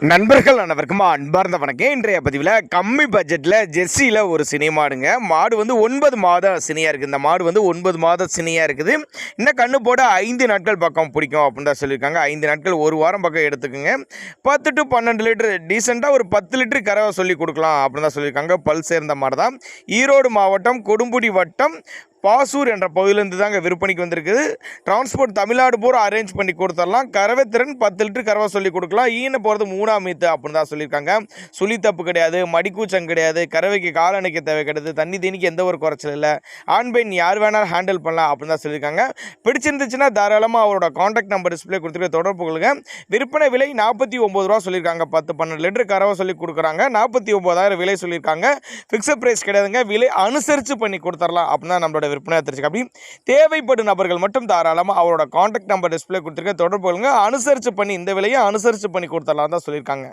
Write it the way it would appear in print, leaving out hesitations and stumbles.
நண்பர்கள் அனைவருக்கும் அன்பார்ந்த வணக்கம். இன்றைய பதிவில் கம்மி பட்ஜெட்டில் ஜெர்சியில் ஒரு சினை மாடுங்க. மாடு வந்து 9 மாத சினையாக இருக்குது. இந்த மாடு வந்து 9 மாத சினையாக இருக்குது. இன்னும் கண்ணு போட 5 நாட்கள் பக்கம் பிடிக்கும் அப்படின்னு தான் சொல்லியிருக்காங்க. 5 நாட்கள் ஒரு வாரம் பக்கம் எடுத்துக்குங்க. 10 to 12 லிட்டர் டீசெண்டாக ஒரு 10 லிட்டர் கறவை சொல்லி கொடுக்கலாம் அப்படின்னு தான் சொல்லியிருக்காங்க. பல் சேர்ந்த மாடு தான். ஈரோடு மாவட்டம் கொடுமுடி வட்டம் பாசூர் என்ற பகுதியிலேருந்து தாங்க விற்பனைக்கு வந்திருக்குது. டிரான்ஸ்போர்ட் தமிழ்நாடு பூரா அரேஞ்ச் பண்ணி கொடுத்துடலாம். கறவை திறன் 10 லிட்டர் கறவை சொல்லி கொடுக்கலாம். ஈன போகிறது 3ஆம் மீத்து அப்படின்னு தான் சொல்லியிருக்காங்க. சுழி தப்பு கிடையாது, மடிக்கூச்சம் கிடையாது, கறவைக்கு கால் அணைக்க தேவை கிடையாது, தண்ணி தீனிக்கு எந்த ஒரு குறைச்சல் இல்லை. ஆண் பெண் யார் வேணாலும் ஹேண்டில் பண்ணலாம் அப்படின்னு தான் சொல்லியிருக்காங்க. பிடிச்சிருந்துச்சுன்னா தாராளமாக அவரோட காண்டாக்ட் நம்பர் டிஸ்பிளே கொடுத்துட்டு தொடர்பு கொள்ளுங்க. விற்பனை விலை 49 ரூபா சொல்லியிருக்காங்க. 10-12 லிட்டர் கறவை சொல்லி கொடுக்குறாங்க. 49,000 விலை சொல்லியிருக்காங்க. ஃபிக்ஸட் ப்ரைஸ் கிடையாதுங்க. விலை அனுசரித்து பண்ணி கொடுத்துடலாம் அப்படின்னு தான் நம்மளோட விற்பனை தெரிஞ்சுக்க. அப்படி தேவைப்படும் நபர்கள் மட்டும் தாராளமாக அவரோட காண்டாக்ட் நம்பர் டிஸ்பிளே கொடுத்துருக்க தொடர்பு கொள்ளுங்க. அனுசரித்து பண்ணி இந்த விலையை அனுசரித்து பண்ணி கொடுத்துடலாம் தான் சொல்லியிருக்காங்க.